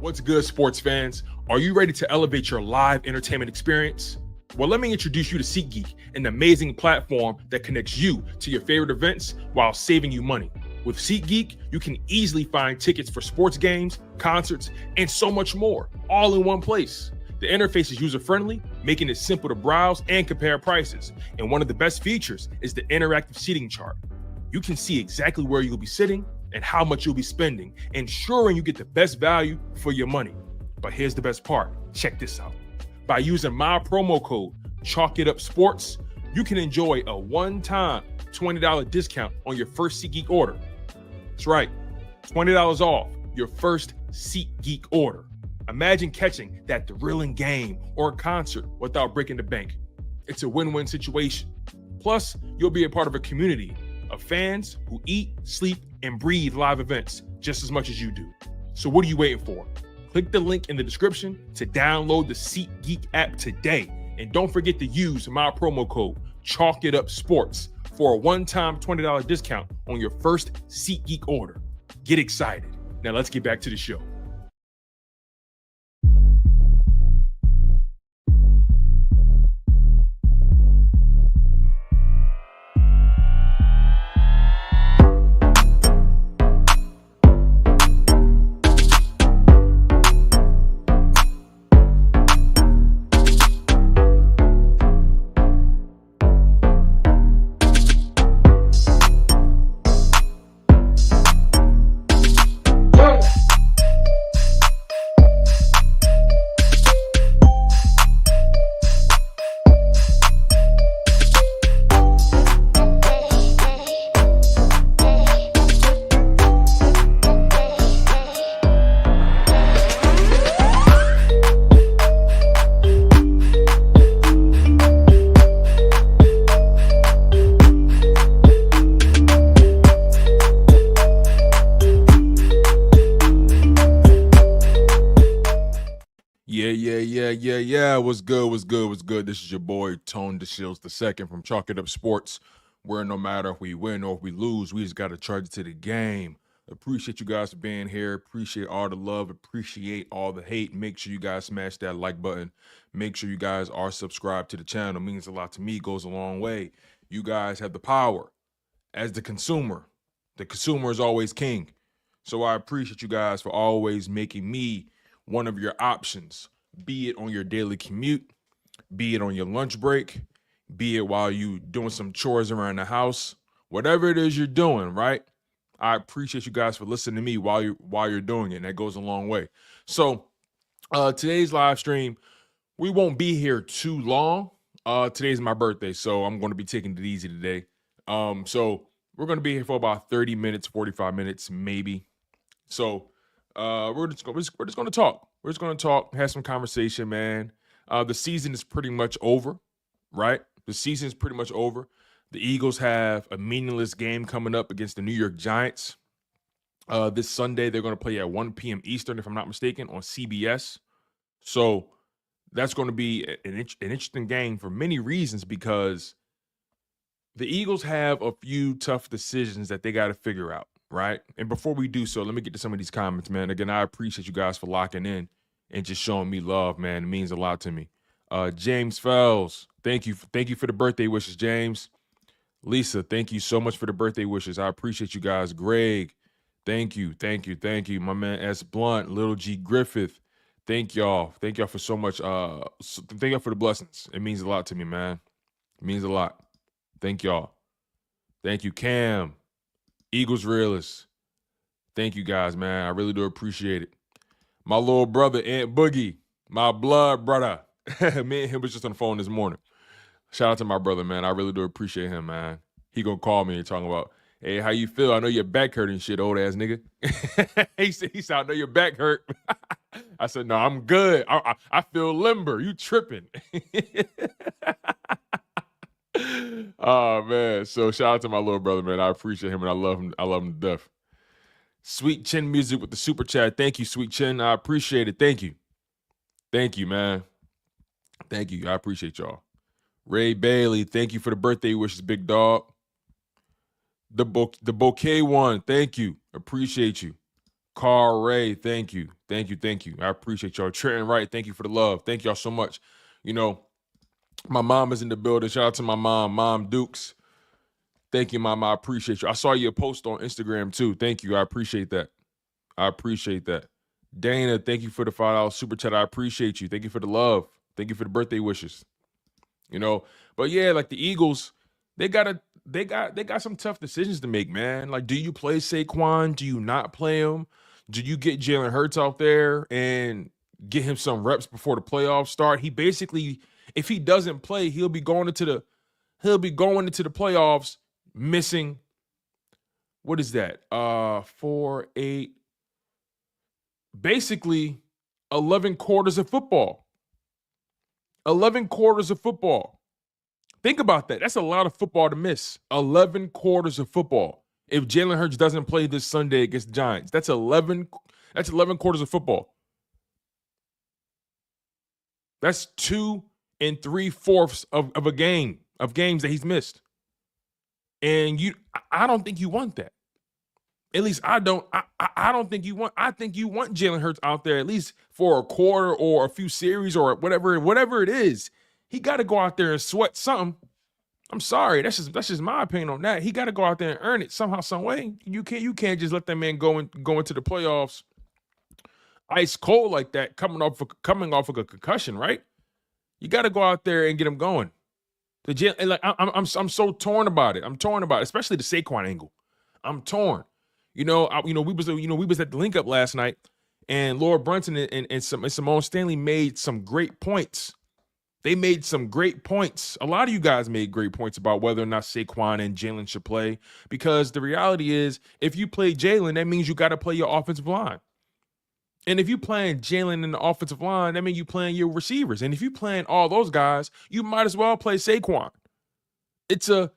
What's good, sports fans? Are you ready to elevate your live entertainment experience? Well, let me introduce you to SeatGeek, an amazing platform that connects you to your favorite events while saving you money. With SeatGeek, you can easily find tickets for sports games, concerts, and so much more, all in one place. The interface is user-friendly, making it simple to browse and compare prices. And one of the best features is the interactive seating chart. You can see exactly where you'll be sitting and how much you'll be spending, ensuring you get the best value for your money. But here's the best part. Check this out. By using my promo code, ChalkItUpSports, you can enjoy a one-time $20 discount on your first SeatGeek order. That's right, $20 off your first SeatGeek order. Imagine catching that thrilling game or concert without breaking the bank. It's a win-win situation. Plus, you'll be a part of a community of fans who eat, sleep, and breathe live events just as much as you do. So what are you waiting for? Click the link in the description to download the SeatGeek app today. And don't forget to use my promo code ChalkItUpSports for a one-time $20 discount on your first SeatGeek order. Get excited. Now let's get back to the show. Yeah. What's good? This is your boy, Tone DeShields II from Chalk It Up Sports, where no matter if we win or if we lose, we just got to charge it to the game. Appreciate you guys for being here. Appreciate all the love. Appreciate all the hate. Make sure you guys smash that like button. Make sure you guys are subscribed to the channel. It means a lot to me. It goes a long way. You guys have the power as the consumer. The consumer is always king. So I appreciate you guys for always making me one of your options. Be it on your daily commute, be it on your lunch break, be it while you doing some chores around the house, whatever it is you're doing, right? I appreciate you guys for listening to me while you're doing it, and that goes a long way. So today's live stream, we won't be here too long. Today's my birthday, so I'm going to be taking it easy today. So we're going to be here for about 30 minutes, 45 minutes, maybe. So we're just going to talk. We're just going to talk, have some conversation, man. The season is pretty much over, right? The season is pretty much over. The Eagles have a meaningless game coming up against the New York Giants. This Sunday, they're going to play at 1 p.m. Eastern, if I'm not mistaken, on CBS. So that's going to be an interesting game for many reasons, because the Eagles have a few tough decisions that they got to figure out, right? And before we do so, let me get to some of these comments, man. Again, I appreciate you guys for locking in and just showing me love, man. It means a lot to me. James Fells, thank you for the birthday wishes, James. Lisa, thank you so much for the birthday wishes. I appreciate you guys. Greg, thank you. My man S. Blunt, Little G. Griffith, thank y'all. Thank y'all for so much. Thank y'all for the blessings. It means a lot to me, man. It means a lot. Thank y'all. Thank you, Cam. Eagles Realist. Thank you guys, man. I really do appreciate it. My little brother, Aunt Boogie, my blood brother. Me and him was just on the phone this morning. Shout out to my brother, man. I really do appreciate him, man. He gonna call me and talking about, hey, how you feel? I know your back hurting shit, old ass nigga. he said, I know your back hurt. I said, no, I'm good. I feel limber. You tripping. Oh, man. So shout out to my little brother, man. I appreciate him, and I love him. I love him to death. Sweet Chin Music with the super chat. Thank you, Sweet Chin. I appreciate it. Thank you. Thank you, man. Thank you. I appreciate y'all. Ray Bailey, thank you for the birthday wishes, big dog. The bouquet one, thank you. Appreciate you. Carl Ray, thank you. Thank you. Thank you. I appreciate y'all. Trenton Wright, thank you for the love. Thank y'all so much. You know, my mom is in the building. Shout out to my Mom Dukes. Thank you, Mama. I appreciate you. I saw your post on Instagram too. Thank you. I appreciate that. I appreciate that. Dana, thank you for the $5 super chat. I appreciate you. Thank you for the love. Thank you for the birthday wishes. You know, but yeah, like the Eagles, they got some tough decisions to make, man. Like, do you play Saquon? Do you not play him? Do you get Jalen Hurts out there and get him some reps before the playoffs start? He basically, if he doesn't play, he'll be going into the playoffs missing, what is that? 4, 8, basically 11 quarters of football. 11 quarters of football. Think about that. That's a lot of football to miss. 11 quarters of football. If Jalen Hurts doesn't play this Sunday against the Giants, that's 11 quarters of football. That's 2 3/4 of a game, of games that he's missed. And I don't think you want that. At least I don't. I don't think you want. I think you want Jalen Hurts out there at least for a quarter or a few series or whatever it is. He got to go out there and sweat something. I'm sorry, that's just my opinion on that. He got to go out there and earn it somehow, some way. You can't just let that man go into the playoffs ice cold like that, coming off of a concussion, right? You got to go out there and get him going. I'm so torn about it. I'm torn about it, especially the Saquon angle. I'm torn. We was at the link up last night, and Laura Brunson and Simone Stanley made some great points. They made some great points. A lot of you guys made great points about whether or not Saquon and Jalen should play, because the reality is, if you play Jalen, that means you got to play your offensive line. And if you playing Jalen in the offensive line, that means you playing your receivers. And if you playing all those guys, you might as well play Saquon. It's a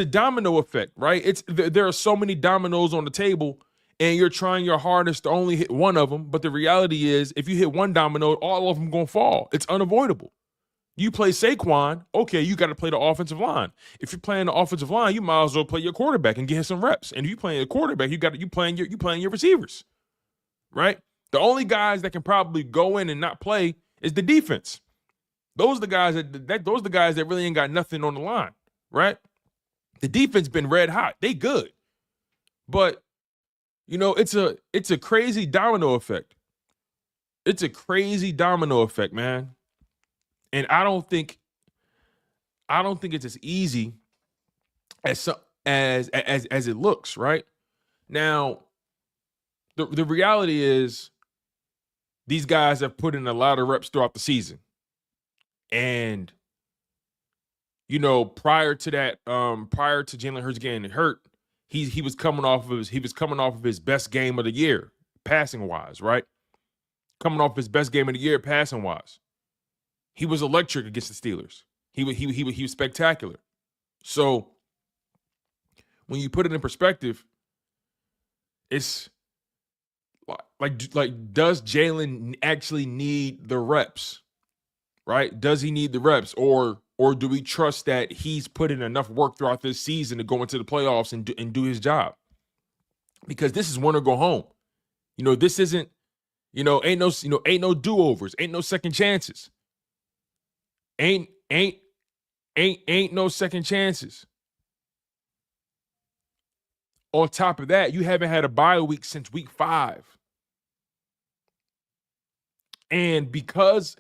domino effect, right? There are so many dominoes on the table, and you're trying your hardest to only hit one of them. But the reality is, if you hit one domino, all of them gonna fall. It's unavoidable. You play Saquon, okay, you got to play the offensive line. If you're playing the offensive line, you might as well play your quarterback and get him some reps. And if you playing a quarterback, you playing your receivers, right? The only guys that can probably go in and not play is the defense. Those are the guys that really ain't got nothing on the line, right? The defense been red hot. They good. But it's a crazy domino effect. It's a crazy domino effect, man. And I don't think it's as easy as it looks, right? Now, the reality is, these guys have put in a lot of reps throughout the season. And prior to Jalen Hurts getting hurt, he was coming off of his best game of the year, passing wise, right? Coming off his best game of the year, passing wise. He was electric against the Steelers. He was spectacular. So when you put it in perspective, it's like does Jalen actually need the reps? Right? Does he need the reps, or do we trust that he's put in enough work throughout this season to go into the playoffs and do his job? Because this is win or go home. This isn't, ain't no do-overs, ain't no second chances. Ain't no second chances. On top of that, you haven't had a bye week since week 5. And because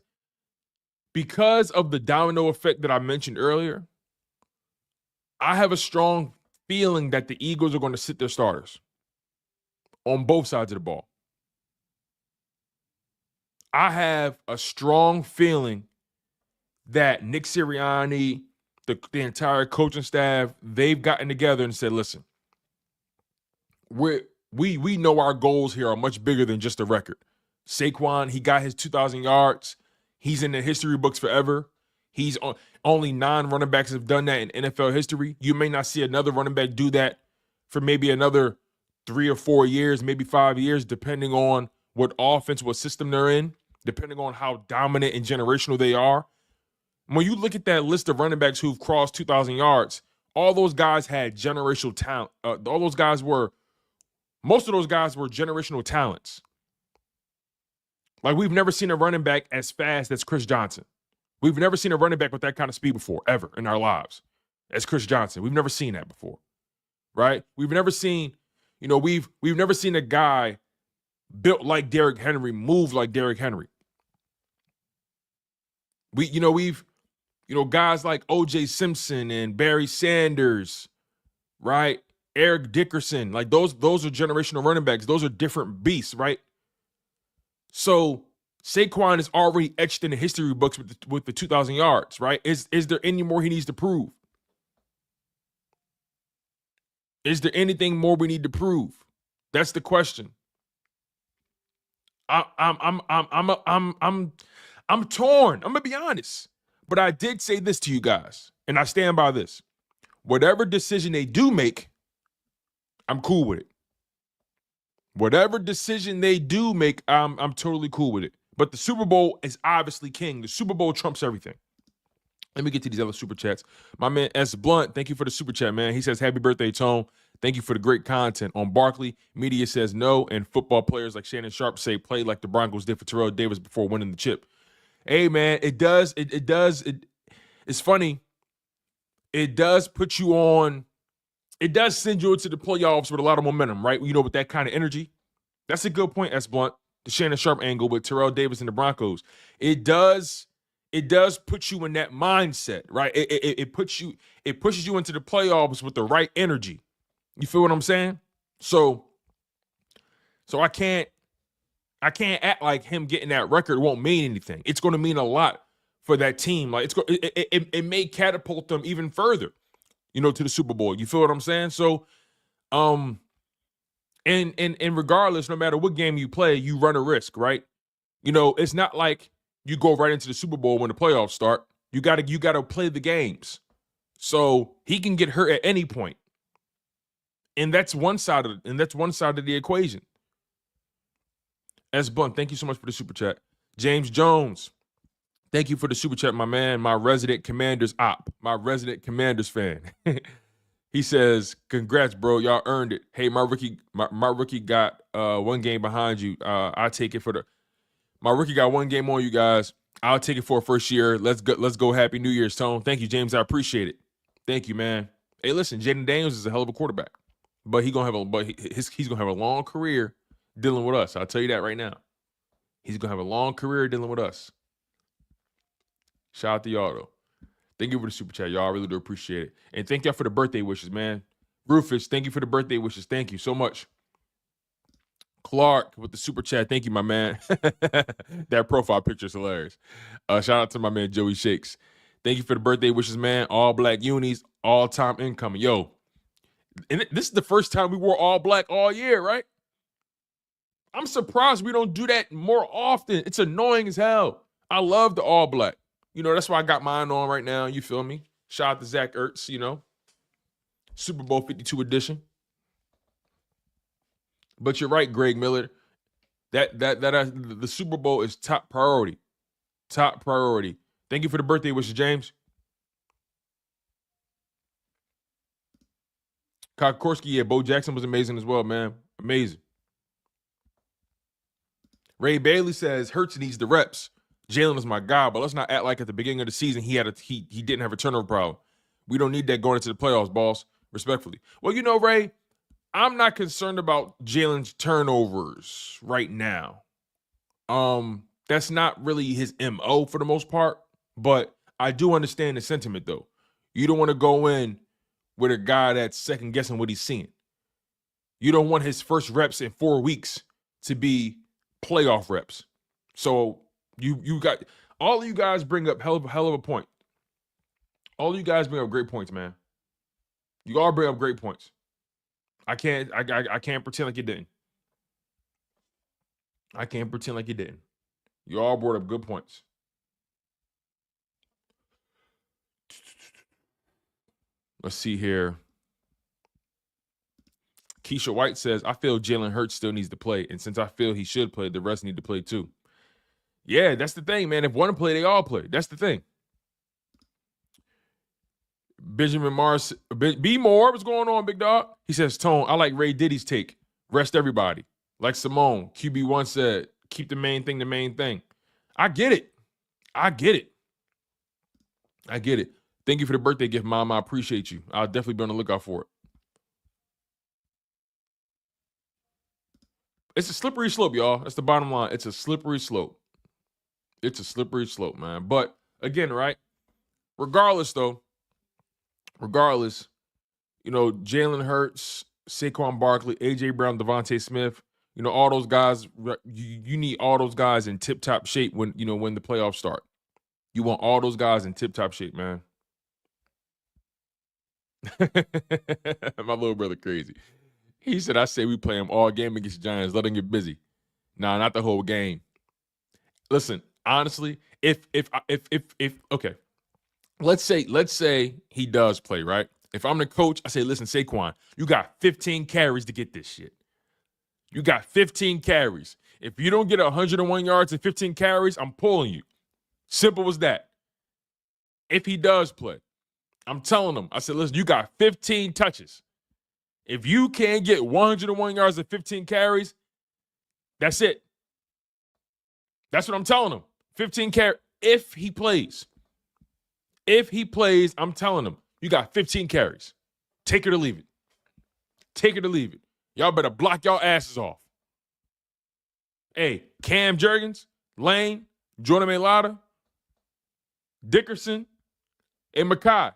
of the domino effect that I mentioned earlier, I have a strong feeling that the Eagles are going to sit their starters on both sides of the ball. I have a strong feeling that Nick Sirianni, the entire coaching staff, they've gotten together and said, listen, we know our goals here are much bigger than just a record. Saquon, he got his 2,000 yards. He's in the history books forever. He's only 9 running backs have done that in NFL history. You may not see another running back do that for maybe another 3 or 4 years, maybe 5 years, depending on what offense, what system they're in, depending on how dominant and generational they are. When you look at that list of running backs who've crossed 2,000 yards, all those guys had generational talent. All those guys were Most of those guys were generational talents. Like, we've never seen a running back as fast as Chris Johnson. We've never seen a running back with that kind of speed before, ever in our lives, as Chris Johnson. We've never seen that before, right? We've never seen, we've never seen a guy built like Derrick Henry move like Derrick Henry. We've guys like O.J. Simpson and Barry Sanders, right? Eric Dickerson, like those are generational running backs. Those are different beasts, right? So Saquon is already etched in the history books with the 2,000 yards, right? Is there any more he needs to prove? Is there anything more we need to prove? That's the question. I'm torn. I'm gonna be honest, but I did say this to you guys, and I stand by this. Whatever decision they do make, I'm cool with it. Whatever decision they do make, I'm totally cool with it. But the Super Bowl is obviously king. The Super Bowl trumps everything. Let me get to these other super chats. My man S. Blunt, thank you for the super chat, man. He says, happy birthday, Tone. Thank you for the great content. On Barkley, media says no, and football players like Shannon Sharp say play like the Broncos did for Terrell Davis before winning the chip. Hey, man, it's funny. It does put you on. It does send you into the playoffs with a lot of momentum, right? With that kind of energy. That's a good point, S. Blunt. The Shannon Sharp angle with Terrell Davis and the Broncos. It does put you in that mindset, right? It pushes you into the playoffs with the right energy. You feel what I'm saying? So I can't act like him getting that record won't mean anything. It's going to mean a lot for that team. Like it may catapult them even further, to the Super Bowl. You feel what I'm saying? So, and regardless, no matter what game you play, you run a risk, right? It's not like you go right into the Super Bowl when the playoffs start. You gotta play the games. So he can get hurt at any point. And that's one side of the equation. S. Blunt, thank you so much for the super chat. James Jones, thank you for the super chat, my man. My resident Commanders my resident Commanders fan. He says, congrats, bro. Y'all earned it. Hey, my rookie got one game behind you. I take it my rookie got one game on you guys. I'll take it for a first year. Let's go. Happy New Year's, Tone. Thank you, James. I appreciate it. Thank you, man. Hey, listen, Jaden Daniels is a hell of a quarterback, but he's gonna have a long career dealing with us. I'll tell you that right now. He's gonna have a long career dealing with us. Shout out to y'all though. Thank you for the super chat, y'all. I really do appreciate it. And thank y'all for the birthday wishes, man. Rufus, thank you for the birthday wishes. Thank you so much. Clark with the super chat. Thank you, my man. That profile picture is hilarious. Shout out to my man Joey Shakes. Thank you for the birthday wishes, man. All black unis, all-time incoming. Yo, and this is the first time we wore all black all year, right? I'm surprised we don't do that more often. It's annoying as hell. I love the all black. That's why I got mine on right now. You feel me? Shout out to Zach Ertz, Super Bowl 52 edition. But you're right, Greg Miller. The Super Bowl is top priority. Top priority. Thank you for the birthday wishes, James. Kokorski, yeah, Bo Jackson was amazing as well, man. Amazing. Ray Bailey says Hurts needs the reps. Jalen is my guy, but let's not act like at the beginning of the season he didn't have a turnover problem. We don't need that going into the playoffs, boss. Respectfully. Well, Ray, I'm not concerned about Jalen's turnovers right now. That's not really his MO for the most part, but I do understand the sentiment though. You don't want to go in with a guy that's second guessing what he's seeing. You don't want his first reps in 4 weeks to be playoff reps. So you got all of you guys bring up hell of a point. All of you guys bring up great points, man. You all bring up great points. I can't pretend like you didn't. I can't pretend like you didn't. You all brought up good points. Let's see here. Keisha White says, I feel Jalen Hurts still needs to play. And since I feel he should play, the rest need to play too. Yeah, that's the thing, man. If one play, they all play. That's the thing. Benjamin Mars, B Moore, what's going on, big dog? He says, Tone, I like Ray Diddy's take. Rest everybody. Like Simone, QB1 said, keep the main thing the main thing. I get it. Thank you for the birthday gift, Mom. I appreciate you. I'll definitely be on the lookout for it. It's a slippery slope, y'all. That's the bottom line. It's a slippery slope. Man. But again, right? Regardless, Jalen Hurts, Saquon Barkley, A.J. Brown, Devontae Smith, all those guys, you need all those guys in tip-top shape when the playoffs start. You want all those guys in tip-top shape, man. My little brother crazy. He said, I say we play him all game against the Giants. Let him get busy. Nah, not the whole game. Listen, honestly, okay. Let's say he does play, right? If I'm the coach, I say, listen, Saquon, you got 15 carries to get this shit. You got 15 carries. If you don't get 101 yards and 15 carries, I'm pulling you. Simple as that. If he does play, I'm telling him, I said, listen, you got 15 touches. If you can't get 101 yards and 15 carries, that's it. That's what I'm telling him. 15 carries. If he plays, I'm telling him, you got 15 carries. Take it or leave it. Y'all better block y'all asses off. Hey, Cam Jurgens, Lane, Jordan Mailata, Dickerson, and Makai.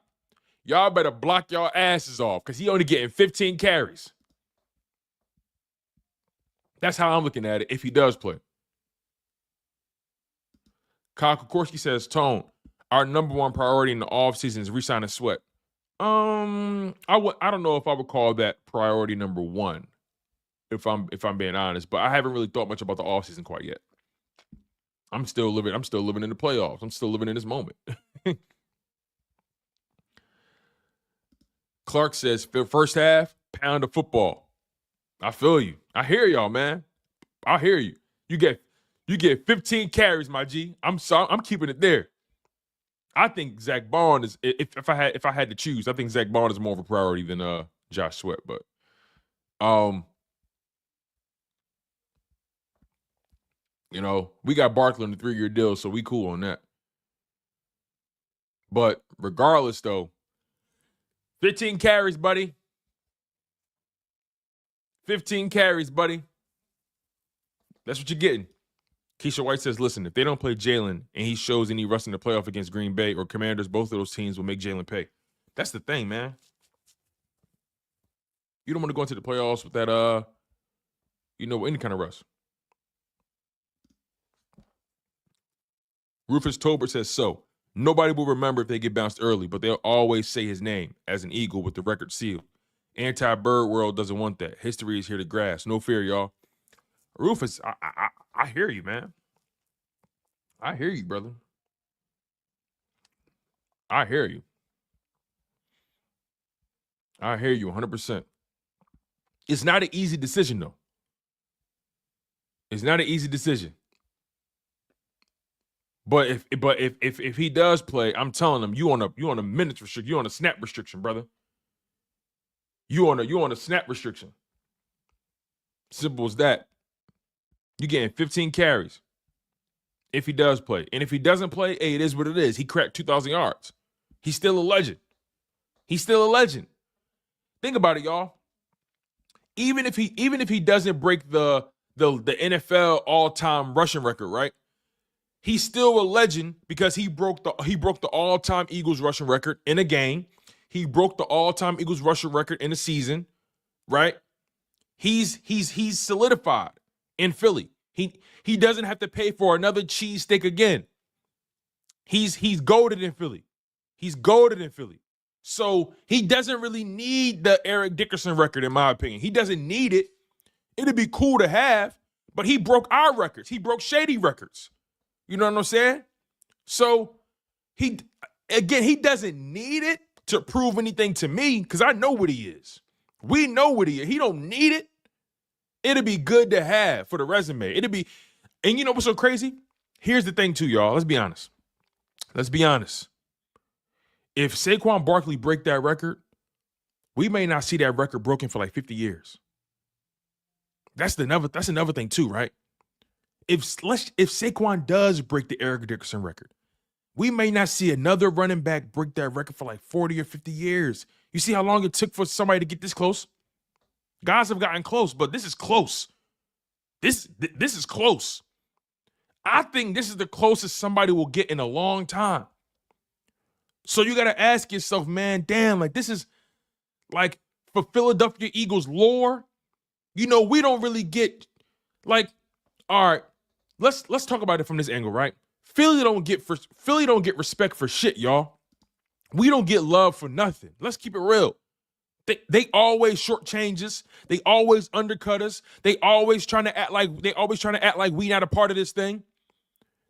Y'all better block y'all asses off because he only getting 15 carries. That's how I'm looking at it if he does play. Kyle Kukorski says, Tone, our number one priority in the offseason is re-signing Sweat. I don't know if I would call that priority number one, if I'm being honest, but I haven't really thought much about the offseason quite yet. I'm still living in the playoffs. I'm still living in this moment. Clark says, first half, pound of football. I feel you. I hear y'all, man. I hear you. You get 15 carries, my G. I'm keeping it there. I think Zach Bond is, if I had to choose, I think Zach Bond is more of a priority than Josh Sweat. But we got Barkley on the 3-year deal, so we cool on that. But regardless, though, 15 carries, buddy. 15 carries, buddy. That's what you're getting. Keisha White says, listen, if they don't play Jalen and he shows any rust in the playoff against Green Bay or Commanders, both of those teams will make Jalen pay. That's the thing, man. You don't want to go into the playoffs with that, any kind of rust. Rufus Tolbert says, so, nobody will remember if they get bounced early, but they'll always say his name as an Eagle with the record sealed. Anti-Bird world doesn't want that. History is here to grasp. No fear, y'all. Rufus, I hear you, man. I hear you, brother. I hear you 100%. It's not an easy decision, though. It's not an easy decision. But if he does play, I'm telling him, you on a minutes restriction, you on a snap restriction, brother. You on a snap restriction. Simple as that. You getting 15 carries if he does play. And if he doesn't play, hey, it is what it is. He cracked 2,000 yards. He's still a legend. Think about it, y'all. Even if he doesn't break the NFL all-time rushing record, right? He's still a legend because he broke the all-time Eagles rushing record in a game. He broke the all-time Eagles rushing record in a season, right? He's solidified in Philly. He doesn't have to pay for another cheesesteak again. He's goated in Philly. So he doesn't really need the Eric Dickerson record, in my opinion. He doesn't need it. It'd be cool to have, but he broke our records. He broke shady records. You know what I'm saying? So he doesn't need it to prove anything to me because I know what he is. We know what he is. He don't need it. It'd be good to have for the resume. And you know what's so crazy? Here's the thing too, y'all. Let's be honest. If Saquon Barkley break that record, we may not see that record broken for like 50 years. that's another thing too, right? If Saquon does break the Eric Dickerson record, we may not see another running back break that record for like 40 or 50 years. You see how long it took for somebody to get this close? Guys have gotten close, but this is close. This is close. I think this is the closest somebody will get in a long time. So you got to ask yourself, man, damn, like this is like for Philadelphia Eagles lore, we don't really get like, all right, let's talk about it from this angle, right? Philly don't get respect for shit, y'all. We don't get love for nothing. Let's keep it real. They always shortchange us. They always undercut us. They always trying to act like we not a part of this thing.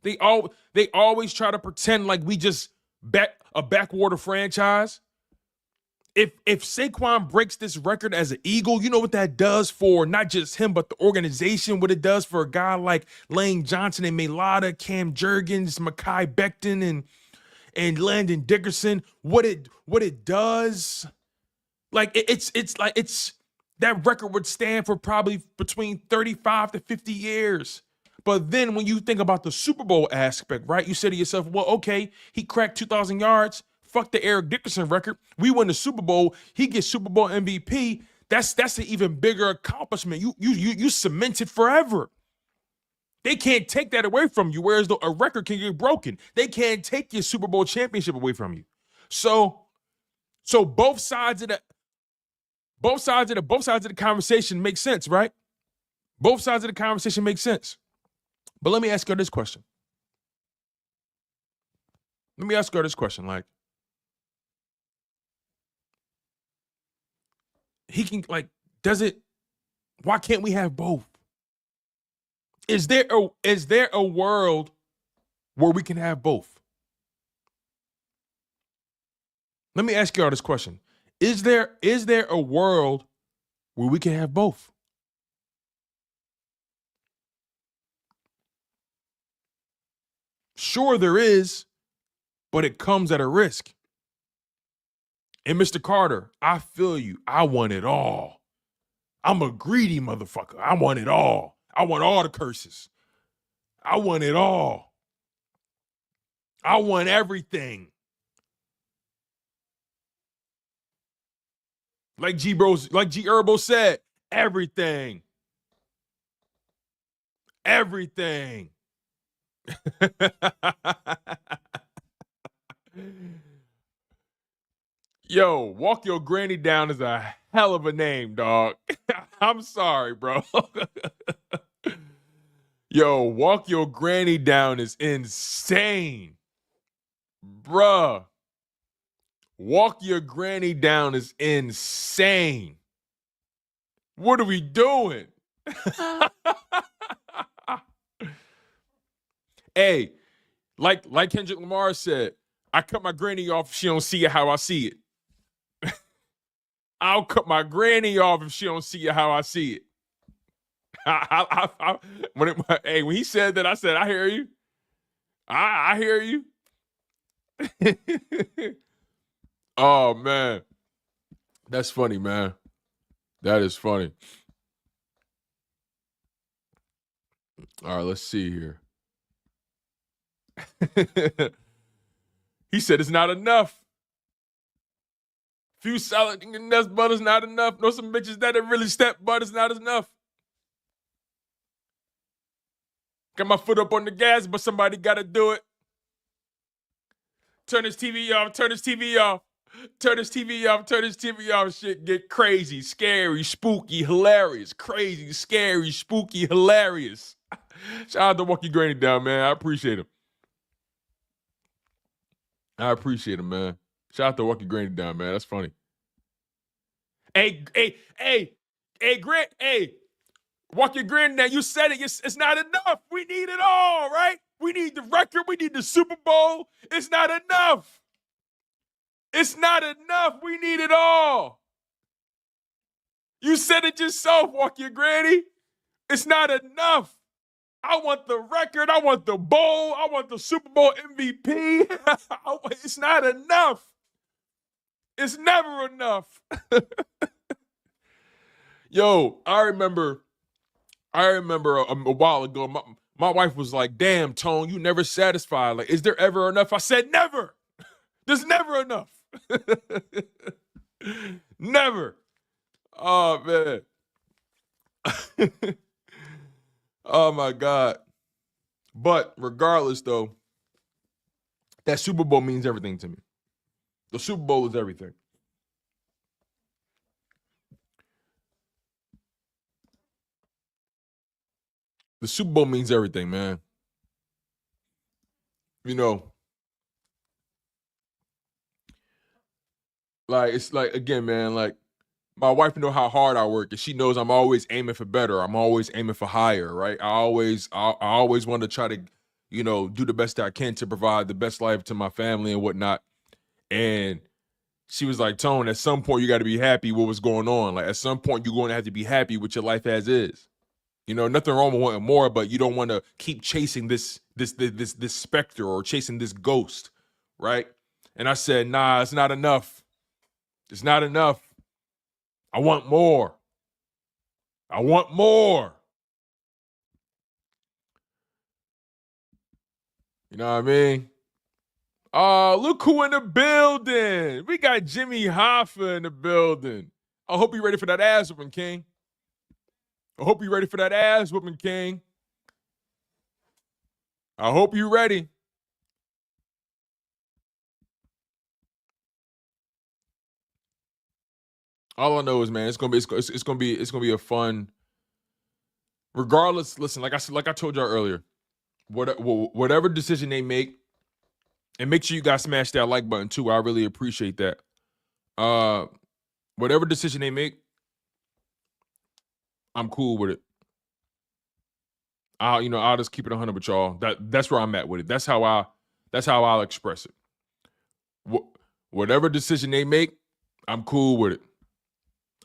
They always try to pretend like we just a backwater franchise. If Saquon breaks this record as an Eagle, you know what that does for not just him, but the organization, what it does for a guy like Lane Johnson and Mailata, Cam Jurgens, Mekhi Becton, and Landon Dickerson, what it does. Like it's that record would stand for probably between 35 to 50 years. But then when you think about the Super Bowl aspect, right? You say to yourself, well, okay, he cracked 2,000 yards. Fuck the Eric Dickerson record. We win the Super Bowl. He gets Super Bowl MVP. That's an even bigger accomplishment. You cement it forever. They can't take that away from you, whereas a record can get broken. They can't take your Super Bowl championship away from you. So both sides of the conversation make sense, right? Both sides of the conversation make sense. But let me ask her this question. Like, he can, like, why can't we have both? Is there a world where we can have both? Let me ask y'all this question. Is there a world where we can have both? Sure there is, but it comes at a risk. And Mr. Carter, I feel you. I want it all. I'm a greedy motherfucker. I want it all. I want all the curses. I want it all. I want everything. Like G Herbo said, everything. Everything. Yo, Walk Your Granny Down is a hell of a name, dog. I'm sorry, bro. Yo, Walk Your Granny Down is insane. Bruh. Walk Your Granny Down is insane. What are we doing? Hey, like Kendrick Lamar said, I cut my granny off if she don't see it how I see it. I'll cut my granny off if she don't see it how I see it. When he said that, I said, I hear you. I hear you. Oh, man. That's funny, man. That is funny. All right, let's see here. He said it's not enough. Few solid nuts butter's not enough. Know some bitches that really step butter's not enough. Got my foot up on the gas, but somebody gotta do it. Turn this TV off, turn this TV off. Turn this TV off, turn this TV off. Shit get crazy, scary, spooky, hilarious. Crazy, scary, spooky, hilarious. Shout out to Walk Your Granny Down, man. I appreciate him. Man. Shout out to Walk Your Granny Down, man. That's funny. Hey, Grant, Walk Your Granny Down. You said it. It's not enough. We need it all, right? We need the record. We need the Super Bowl. It's not enough. It's not enough. We need it all. You said it yourself, Walk Your Granny. It's not enough. I want the record. I want the bowl. I want the Super Bowl MVP. It's not enough. It's never enough. Yo, I remember I remember a while ago, my wife was like, damn, Tone, you never satisfied. Like, is there ever enough? I said, never. There's never enough. Never. Oh, man. Oh, my God. But regardless, though, that Super Bowl means everything to me. The Super Bowl is everything. The Super Bowl means everything, man. You know, like, it's like, again, man, like, my wife know how hard I work, and she knows I'm always aiming for better. I'm always aiming for higher, right? I always want to try to, do the best I can to provide the best life to my family and whatnot. And she was like, Tone, at some point you got to be happy with what's going on. Like, at some point you're going to have to be happy with your life as is. Nothing wrong with wanting more, but you don't want to keep chasing this specter or chasing this ghost, right? And I said, nah, it's not enough. It's not enough. I want more. I want more. You know what I mean? Oh, look who in the building. We got Jimmy Hoffa in the building. I hope you're ready for that ass whooping, King. I hope you're ready for that ass whooping, King. I hope you're ready. All I know is, man, it's gonna be a fun. Regardless, listen, like I told y'all earlier, whatever decision they make, and make sure you guys smash that like button too. I really appreciate that. Whatever decision they make, I'm cool with it. I'll just keep it 100 with y'all. That's where I'm at with it. That's how I'll express it. Whatever decision they make, I'm cool with it.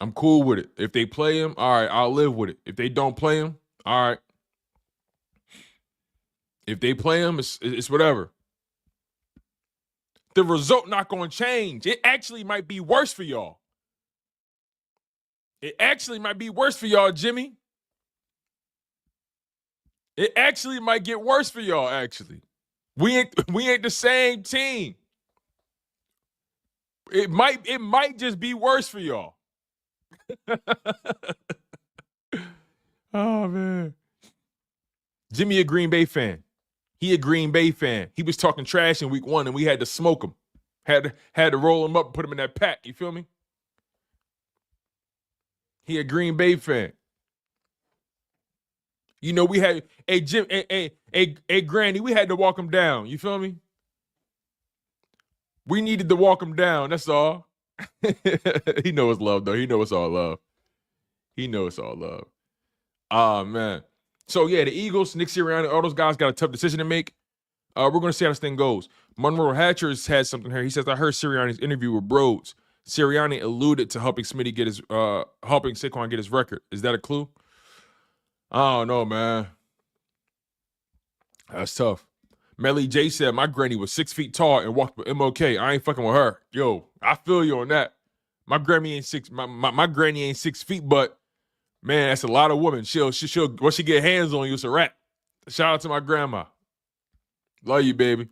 I'm cool with it. If they play him, all right, I'll live with it. If they don't play him, all right. If they play him, it's whatever. The result not going to change. It actually might be worse for y'all. It actually might be worse for y'all, Jimmy. It actually might get worse for y'all, actually. We ain't the same team. It might just be worse for y'all. Oh, man. Jimmy a Green Bay fan. He a Green Bay fan. He was talking trash in week 1, and we had to smoke him. Had to roll him up and put him in that pack. You feel me? He a Green Bay fan. We had a Granny, we had to walk him down. You feel me? We needed to walk him down. That's all. He know it's love, though. He know it's all love. He know it's all love. Oh, man. So, yeah, the Eagles, Nick Sirianni, all those guys got a tough decision to make. We're going to see how this thing goes. Monroe Hatchers has something here. He says, I heard Sirianni's interview with Broads. Sirianni alluded to helping Smitty get his, helping Saquon get his record. Is that a clue? I don't know, man. That's tough. Melly J said, my granny was 6 feet tall and walked with MOK. I ain't fucking with her. Yo, I feel you on that. My granny ain't my granny ain't 6 feet, but man, that's a lot of women. She'll once she get hands on you, it's a wrap. Shout out to my grandma. Love you, baby.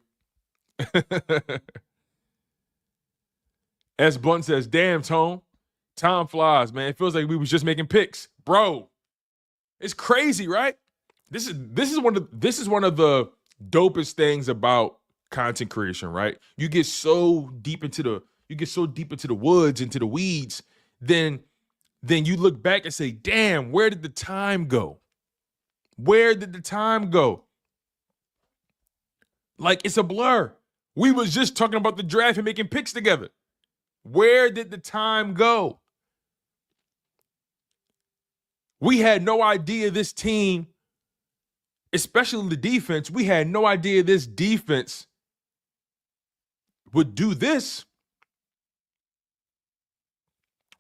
S. Blunt says, damn, Tone. Time flies, man. It feels like we was just making picks. Bro, it's crazy, right? This is one of the dopest things about content creation, right? You get so deep into the woods, into the weeds, then you look back and say, damn, where did the time go? Where did the time go? Like, it's a blur. We was just talking about the draft and making picks together. Where did the time go? We had no idea this team, especially the defense, we had no idea this defense would do this.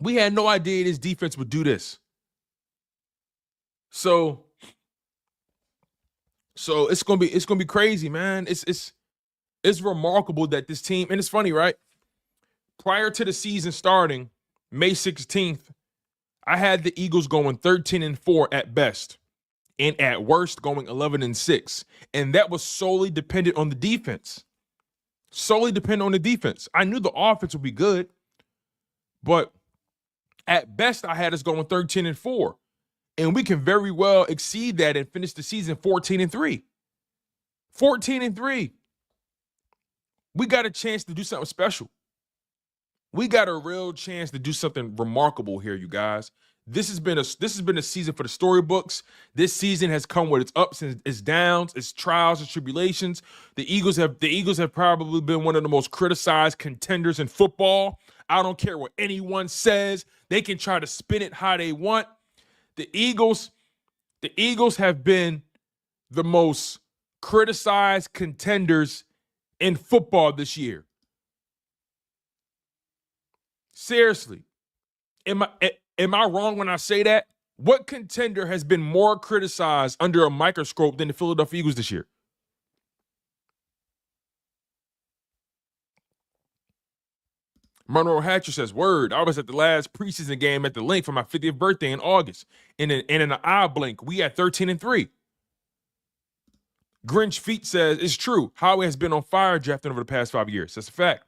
We had no idea this defense would do this. So it's gonna be crazy, man. It's remarkable that this team, and it's funny, right? Prior to the season starting, May 16th, I had the Eagles going 13-4 at best. and at worst going 11-6. And that was solely dependent on the defense. Solely dependent on the defense. I knew the offense would be good, but at best I had us going 13-4. And we can very well exceed that and finish the season 14-3. 14-3. We got a chance to do something special. We got a real chance to do something remarkable here, you guys. This has been a season for the storybooks. This season has come with its ups and its downs, its trials and tribulations. The Eagles have probably been one of the most criticized contenders in football. I don't care what anyone says. They can try to spin it how they want. The Eagles have been the most criticized contenders in football this year. Seriously. Am I wrong when I say that? What contender has been more criticized under a microscope than the Philadelphia Eagles this year? Monroe Hatcher says, word, I was at the last preseason game at the Link for my 50th birthday in August. And in an eye blink, we at 13-3. Grinch Feet says, it's true. Howie has been on fire drafting over the past 5 years. That's a fact.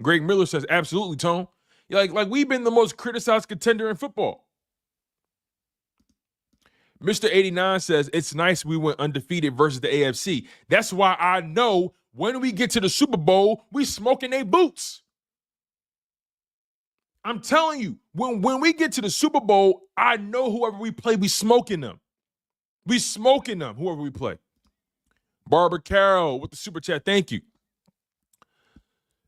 Greg Miller says, absolutely, Tone. Like we've been the most criticized contender in football. Mr. 89 says, it's nice we went undefeated versus the AFC. That's why I know when we get to the Super Bowl, we smoking they boots. I'm telling you, when we get to the Super Bowl, I know whoever we play, we smoking them. We smoking them, whoever we play. Barbara Carroll with the super chat, thank you.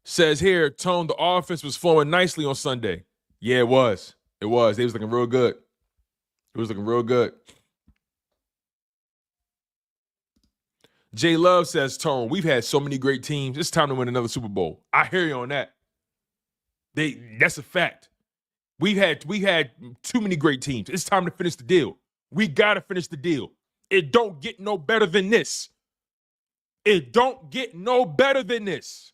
Says here, Tone, the offense was flowing nicely on Sunday. Yeah, it was. It was. They was looking real good. It was looking real good. J Love says, Tone, we've had so many great teams. It's time to win another Super Bowl. I hear you on that. That's a fact. We've had too many great teams. It's time to finish the deal. We got to finish the deal. It don't get no better than this. It don't get no better than this.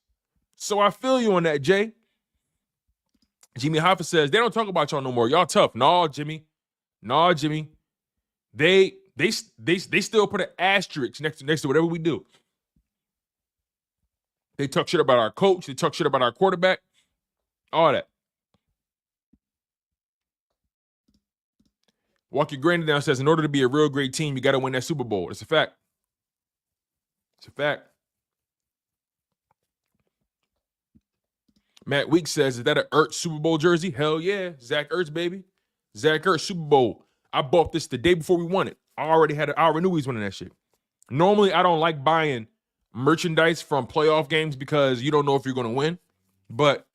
So I feel you on that, Jay. Jimmy Hoffa says, they don't talk about y'all no more. Y'all tough. Nah, Jimmy. They still put an asterisk next to whatever we do. They talk shit about our coach. They talk shit about our quarterback. All that. Walk Your Granny Down says, in order to be a real great team, you got to win that Super Bowl. It's a fact. It's a fact. Matt Weeks says, is that an Ertz Super Bowl jersey? Hell yeah. Zach Ertz, baby. Zach Ertz Super Bowl. I bought this the day before we won it. I already knew he was winning that shit. Normally, I don't like buying merchandise from playoff games because you don't know if you're going to win. But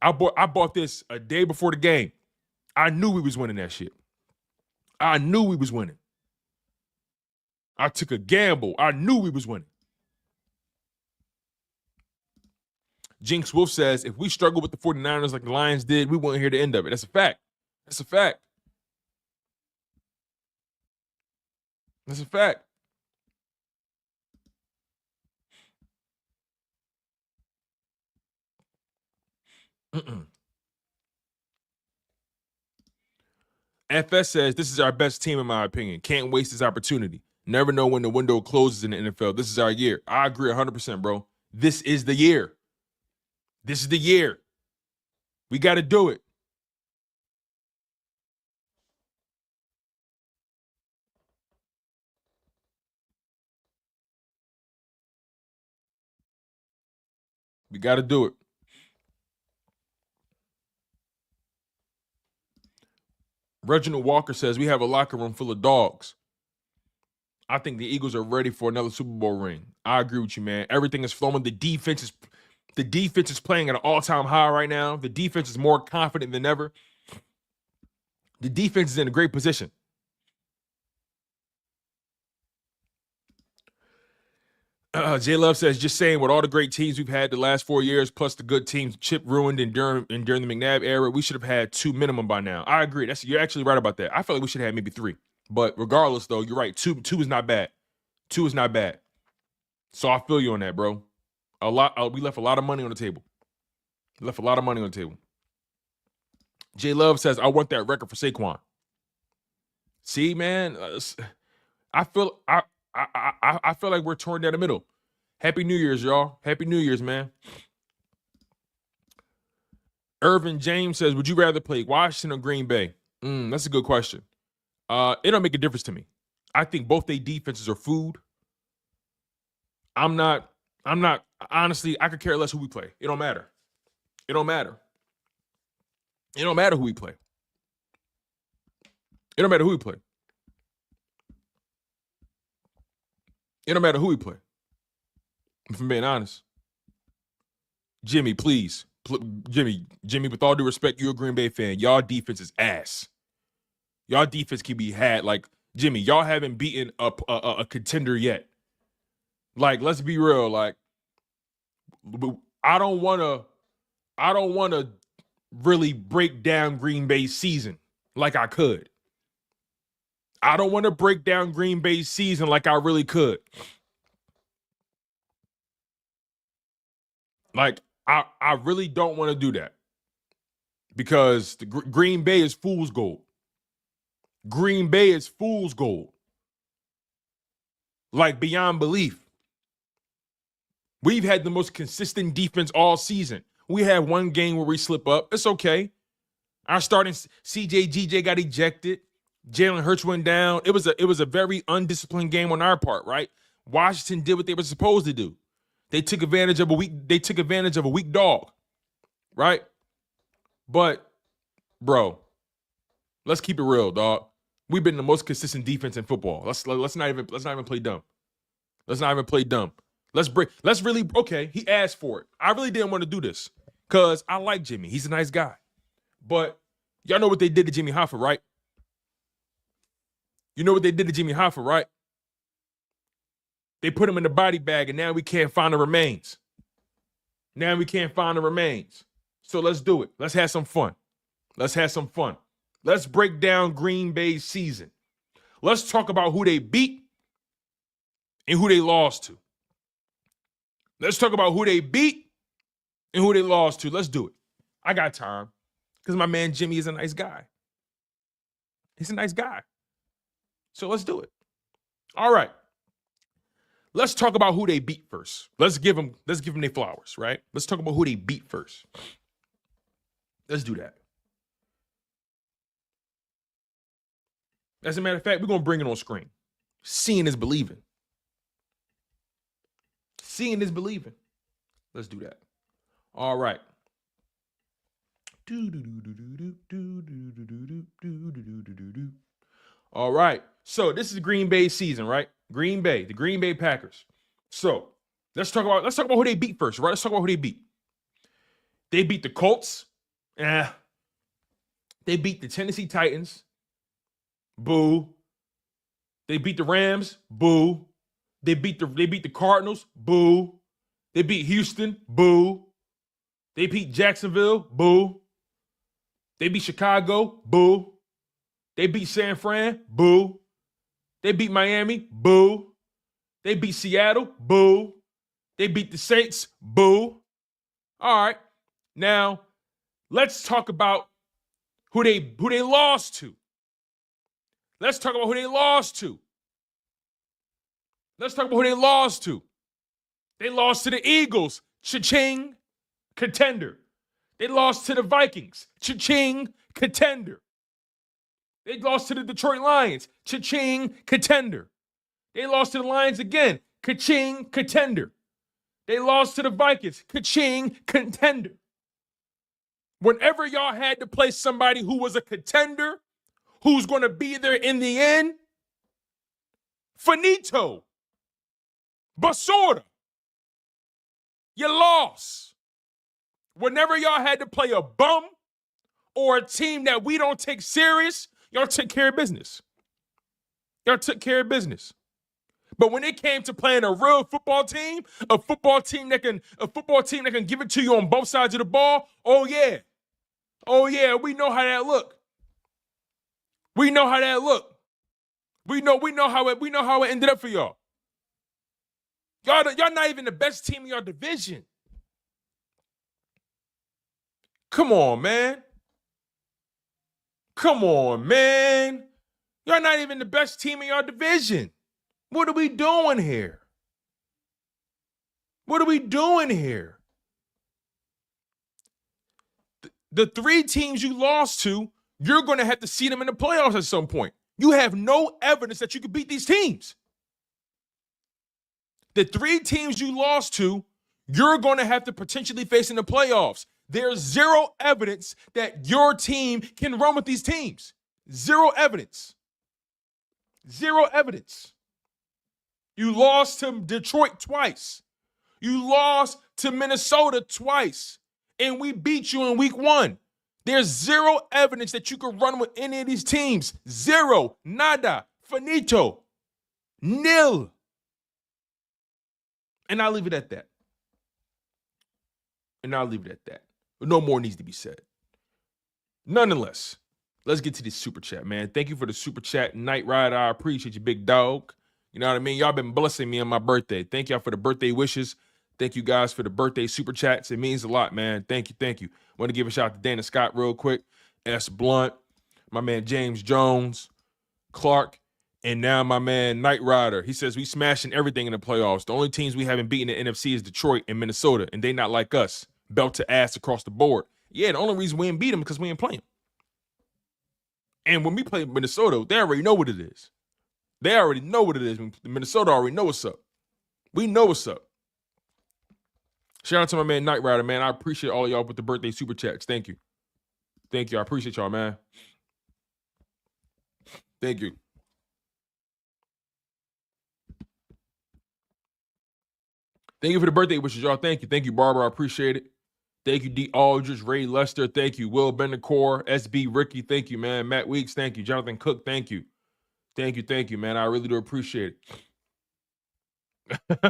I bought this a day before the game. I knew we was winning that shit. I knew we was winning. I took a gamble. I knew we was winning. Jinx Wolf says, if we struggle with the 49ers like the Lions did, we wouldn't hear the end of it. That's a fact. That's a fact. That's a fact. FS says, this is our best team in my opinion. Can't waste this opportunity. Never know when the window closes in the NFL. This is our year. I agree 100%, bro. This is the year. This is the year. We got to do it. We got to do it. Reginald Walker says, we have a locker room full of dogs. I think the Eagles are ready for another Super Bowl ring. I agree with you, man. Everything is flowing. The defense is playing at an all-time high right now. The defense is more confident than ever. The defense is in a great position. J Love says, just saying, with all the great teams we've had the last 4 years, plus the good teams Chip ruined during the McNabb era, we should have had 2 minimum by now. I agree. You're actually right about that. I feel like we should have maybe 3. But regardless, though, you're right. Two is not bad. 2 is not bad. So I feel you on that, bro. We left a lot of money on the table. J Love says, I want that record for Saquon. See, man, I feel like we're torn down the middle. Happy New Year's, y'all. Happy New Year's, man. Irvin James says, would you rather play Washington or Green Bay? That's a good question. It don't make a difference to me. I think both their defenses are food. I'm not, honestly, I could care less who we play. It don't matter. It don't matter. It don't matter who we play. It don't matter who we play. It don't matter who we play. If I'm being honest. Jimmy, please. Jimmy, with all due respect, you're a Green Bay fan. Y'all defense is ass. Y'all defense can be had. Like, Jimmy, y'all haven't beaten a contender yet. Like, let's be real. Like, I don't want to really break down Green Bay's season like I could. I don't want to break down Green Bay's season like I really could. Like, I really don't want to do that because the Green Bay is fool's gold. Green Bay is fool's gold. Like, beyond belief. We've had the most consistent defense all season. We had one game where we slip up. It's okay. Our starting CJ got ejected. Jalen Hurts went down. It was a very undisciplined game on our part, right? Washington did what they were supposed to do. They took advantage of a weak dog, right? But, bro, let's keep it real, dog. We've been the most consistent defense in football. Let's not even play dumb. Let's not even play dumb. Okay, he asked for it. I really didn't want to do this because I like Jimmy. He's a nice guy. But y'all know what they did to Jimmy Hoffa, right? You know what they did to Jimmy Hoffa, right? They put him in the body bag, and now we can't find the remains. So let's do it. Let's have some fun. Let's break down Green Bay's season. Let's talk about who they beat and who they lost to. Let's talk about who they beat and who they lost to. Let's do it. I got time because my man Jimmy is a nice guy. He's a nice guy. So let's do it. All right. Let's talk about who they beat first. Let's give them their flowers, right? Let's talk about who they beat first. Let's do that. As a matter of fact, we're going to bring it on screen. Seeing is believing. Seeing is believing. Let's do that. All right. All right. So this is Green Bay's season, right? The Green Bay Packers. So let's talk about who they beat first, right? Let's talk about who they beat. They beat the Colts. They beat the Tennessee Titans. Boo. They beat the Rams. Boo. They beat the Cardinals. Boo. They beat Houston. Boo. They beat Jacksonville. Boo. They beat Chicago. Boo. They beat San Fran. Boo. They beat Miami. Boo. They beat Seattle. Boo. They beat the Saints. Boo. All right. Now, let's talk about who they lost to. Let's talk about who they lost to. They lost to the Eagles. Cha-ching. Contender. They lost to the Vikings. Cha-ching. Contender. They lost to the Detroit Lions. Cha-ching. Contender. They lost to the Lions again. Ka-ching. Contender. They lost to the Vikings. Ka-ching. Contender. Whenever y'all had to play somebody who was a contender, who's going to be there in the end, finito. Basura. You lost. Whenever y'all had to play a bum or a team that we don't take serious, y'all took care of business. But when it came to playing a real football team, a football team that can give it to you on both sides of the ball, oh yeah, we know how that look. We know how it ended up for y'all. Y'all not even the best team in your division. Come on, man. Y'all not even the best team in your division. What are we doing here? What are we doing here? The 3 teams you lost to, you're going to have to see them in the playoffs at some point. You have no evidence that you can beat these teams. The 3 teams you lost to, you're going to have to potentially face in the playoffs. There's zero evidence that your team can run with these teams. Zero evidence. Zero evidence. You lost to Detroit twice. You lost to Minnesota twice. And we beat you in week 1. There's zero evidence that you can run with any of these teams. Zero. Nada. Finito. Nil. And I'll leave it at that. No more needs to be said. Nonetheless, let's get to this super chat, man. Thank you for the super chat, Night Rider. I appreciate you, big dog. You know what I mean? Y'all been blessing me on my birthday. Thank y'all for the birthday wishes. Thank you guys for the birthday super chats. It means a lot, man. Thank you. Want to give a shout out to Dana Scott real quick, S. Blunt, my man James Jones, Clark, and now my man Night Rider. He says we smashing everything in the playoffs. The only teams we haven't beaten in the NFC is Detroit and Minnesota, and they not like us. Belt to ass across the board. Yeah, the only reason we didn't beat them is because we ain't playing. And when we play Minnesota, they already know what it is. They already know what it is. Minnesota already know what's up. We know what's up. Shout out to my man Night Rider, man. I appreciate all y'all with the birthday super chats. Thank you. I appreciate y'all, man. Thank you. Thank you for the birthday wishes, y'all. Thank you, Barbara. I appreciate it. Thank you, D. Aldridge, Ray Lester. Thank you, Will Bendecore, SB Ricky. Thank you, man. Matt Weeks. Thank you, Jonathan Cook. Thank you, man. I really do appreciate it.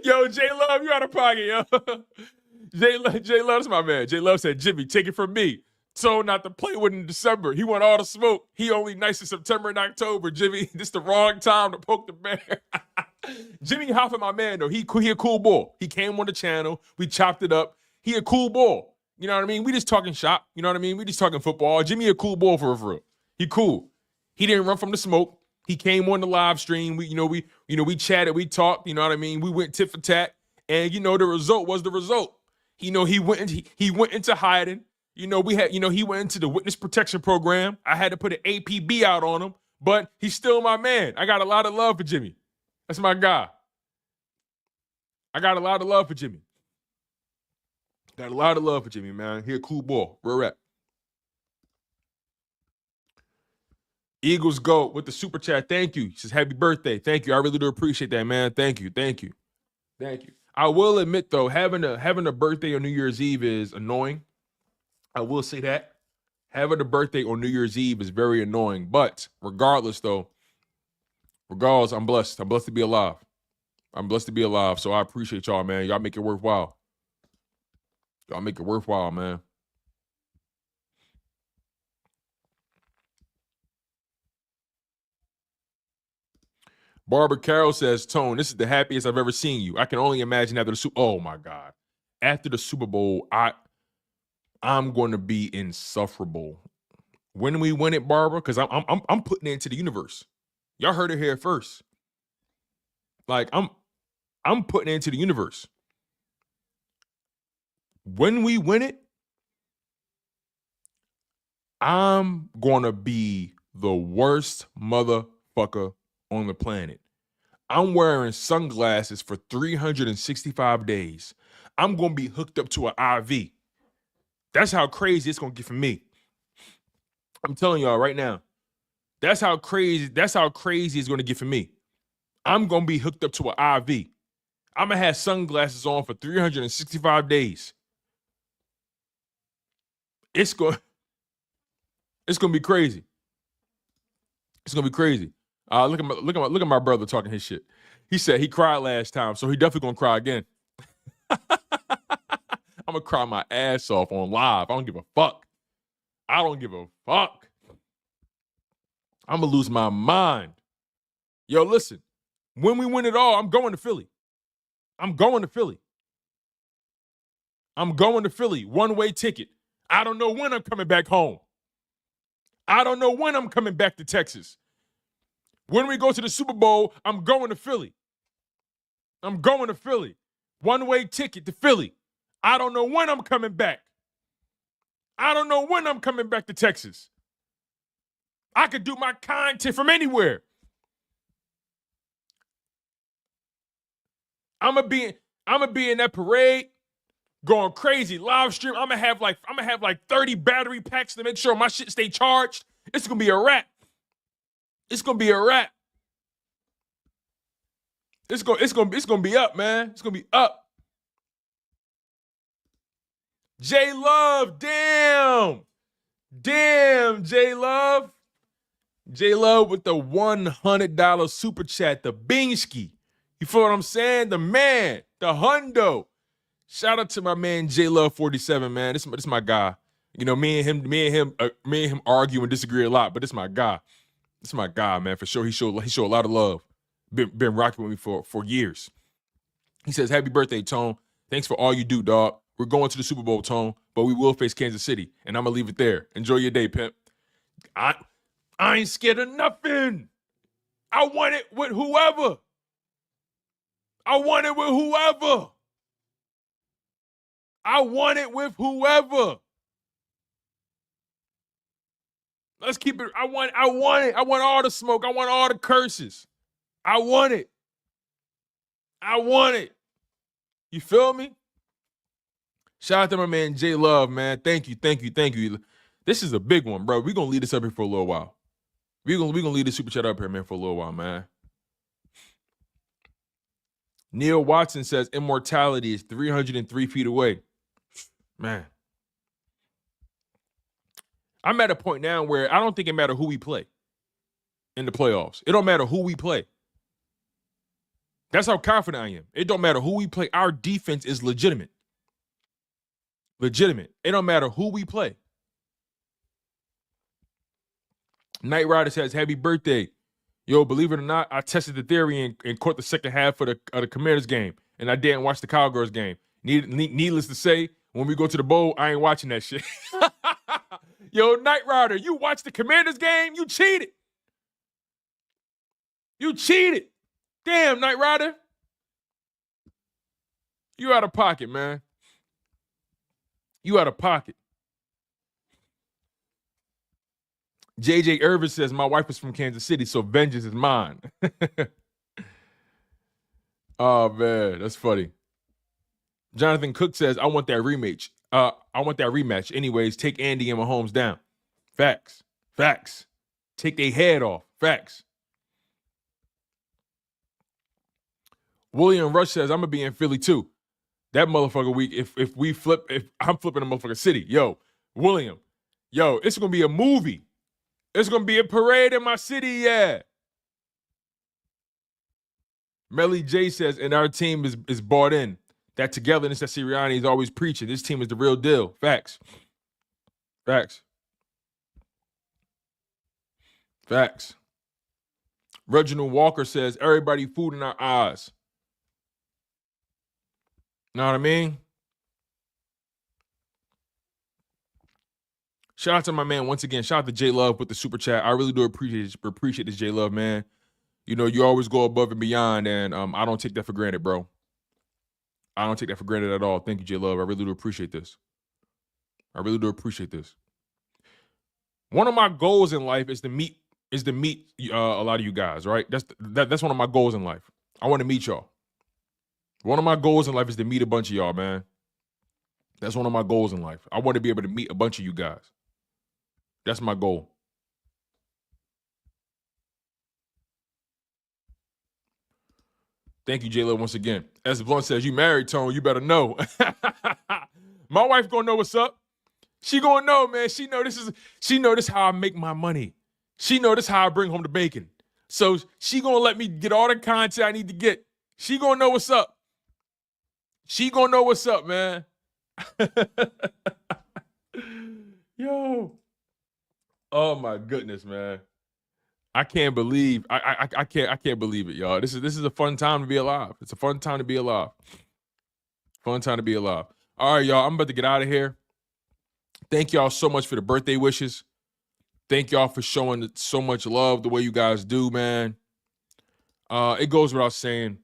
Yo, J Love, you out of pocket, yo. J Love's my man. J Love said, Jimmy, take it from me. Told not to play with in December. He want all the smoke. He only nice in September and October, Jimmy. This the wrong time to poke the bear. Jimmy Hoffa, my man, though. He a cool bull. He came on the channel. We chopped it up. He a cool bull. You know what I mean? We just talking shop. You know what I mean? We just talking football. Jimmy a cool bull for real. He cool. He didn't run from the smoke. He came on the live stream. We chatted, we talked, you know what I mean? We went tit for tat, and the result was the result. He went into hiding. He went into the witness protection program. I had to put an APB out on him, but he's still my man. I got a lot of love for Jimmy. That's my guy. I got a lot of love for Jimmy. Got a lot of love for Jimmy, man. He a cool boy. Real rap. Eagles go with the super chat. Thank you. He says, happy birthday. Thank you. I really do appreciate that, man. Thank you. I will admit, though, having a birthday on New Year's Eve is annoying. I will say that. Having a birthday on New Year's Eve is very annoying. But regardless, I'm blessed. I'm blessed to be alive. So I appreciate y'all, man. Y'all make it worthwhile. Man. Barbara Carroll says, Tone, this is the happiest I've ever seen you. I can only imagine after the Super Bowl. Oh, my God. After the Super Bowl, I'm going to be insufferable. When we win it, Barbara, because I'm putting it into the universe. Y'all heard it here first. Like, I'm putting it into the universe. When we win it, I'm going to be the worst motherfucker on the planet. I'm wearing sunglasses for 365 days. I'm going to be hooked up to an IV. That's how crazy it's going to get for me. I'm telling y'all right now. That's how crazy it's going to get for me. I'm going to be hooked up to an IV. I'm going to have sunglasses on for 365 days. It's going to be crazy. It's going to be crazy. Look at my brother talking his shit. He said he cried last time, so he definitely gonna cry again. I'm gonna cry my ass off on live. I don't give a fuck. I'm gonna lose my mind. Yo, listen. When we win it all, I'm going to Philly. One-way ticket. I don't know when I'm coming back home. I don't know when I'm coming back to Texas. When we go to the Super Bowl, I'm going to Philly. I'm going to Philly. One-way ticket to Philly. I don't know when I'm coming back. I don't know when I'm coming back to Texas. I could do my content from anywhere. I'm gonna be in that parade going crazy. Live stream. I'm gonna have like 30 battery packs to make sure my shit stay charged. It's gonna be a wrap. It's gonna be a wrap. It's gonna be up, man. It's gonna be up. J Love, damn, J Love. J Love with the $100 super chat, the Bingsky. You feel what I'm saying? The man, the hundo. Shout out to my man J Love 47, man. This my guy. You know, me and him argue and disagree a lot, but this my guy. This my guy, man, for sure. He showed a lot of love. Been rocking with me for years. He says, "Happy birthday, Tone. Thanks for all you do, dog. We're going to the Super Bowl, Tone, but we will face Kansas City, and I'm gonna leave it there. Enjoy your day, pimp." I ain't scared of nothing. I want it with whoever. I want it with whoever. I want it with whoever. Let's keep it. I want it. I want all the smoke. I want all the curses. I want it. I want it. You feel me? Shout out to my man J Love, man. Thank you. This is a big one, bro. We're gonna lead this up here for a little while. We're gonna lead the super chat up here, man, for a little while, man. Neil Watson says immortality is 303 feet away. Man. I'm at a point now where I don't think it matters who we play in the playoffs. It don't matter who we play. That's how confident I am. It don't matter who we play. Our defense is legitimate. Legitimate. It don't matter who we play. Knight Rider says, "Happy birthday. Yo, believe it or not, I tested the theory and caught the second half of the Commanders game, and I didn't watch the Cowgirls game. Needless to say, when we go to the bowl, I ain't watching that shit." Yo, Knight Rider, you watched the Commanders game? You cheated. You cheated. Damn, Knight Rider. You out of pocket, man. You out of pocket. JJ Irvin says, "My wife is from Kansas City, so vengeance is mine." Oh, man, that's funny. Jonathan Cook says, "I want that rematch. I want that rematch. Anyways, take Andy and Mahomes down." Facts. Take their head off. Facts. William Rush says, "I'm gonna be in Philly too. That motherfucker week. If I'm flipping a motherfucker city. Yo, William. Yo, it's gonna be a movie. It's gonna be a parade in my city, yeah." Melly J says, "And our team is bought in. That togetherness that Sirianni is always preaching. This team is the real deal." Facts. Reginald Walker says, "Everybody food in our eyes." Know what I mean? Shout out to my man once again. Shout out to J Love with the super chat. I really do appreciate this, J Love, man. You know, you always go above and beyond, and I don't take that for granted, bro. I don't take that for granted at all. Thank you, J Love. I really do appreciate this. One of my goals in life is to meet a lot of you guys, right? That's one of my goals in life. I want to meet y'all. One of my goals in life is to meet a bunch of y'all, man. That's one of my goals in life. I want to be able to meet a bunch of you guys. That's my goal. Thank you, J-Lo, once again. As Blunt says, "You married, Tone, you better know." My wife gonna know what's up. She gonna know, man. She know this how I make my money. She know this how I bring home the bacon. So she gonna let me get all the content I need to get. She gonna know what's up. She gonna know what's up, man. Yo. Oh my goodness, man. I can't believe I can't believe it, y'all. This is a fun time to be alive. It's a fun time to be alive. All right, y'all. I'm about to get out of here. Thank y'all so much for the birthday wishes. Thank y'all for showing so much love the way you guys do, man. It goes without saying.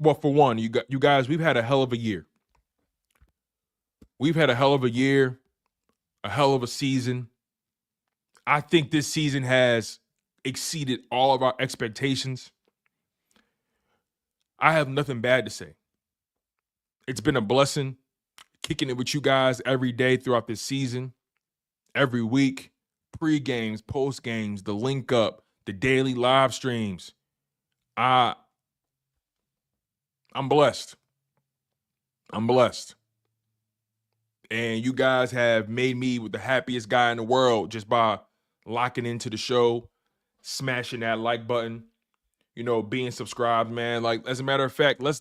For one, you guys, we've had a hell of a year. We've had a hell of a year, a hell of a season. I think this season has exceeded all of our expectations. I have nothing bad to say. It's been a blessing kicking it with you guys every day throughout this season, every week, pre-games, post-games, the link up, the daily live streams. I'm blessed. I'm blessed. And you guys have made me the happiest guy in the world just by locking into the show, smashing that like button, being subscribed, man. Like, as a matter of fact, let's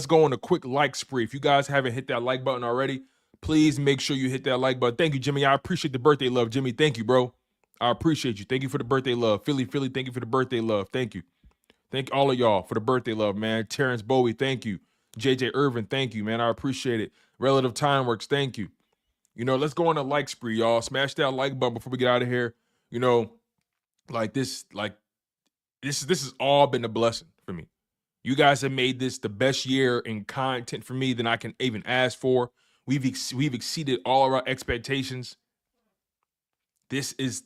go on a quick like spree. If you guys haven't hit that like button already, please make sure you hit that like button. Thank you, Jimmy. I appreciate the birthday love, Jimmy. Thank you, bro. I appreciate you. Thank you for the birthday love. Philly, thank you for the birthday love. Thank you. Thank all of y'all for the birthday love, man. Terrence Bowie, thank you. JJ Irvin, thank you, man. I appreciate it. Relative Time Works, thank you. Let's go on a like spree, y'all. Smash that like button before we get out of here. This has all been a blessing for me. You guys have made this the best year in content for me than I can even ask for. We've exceeded all of our expectations. This is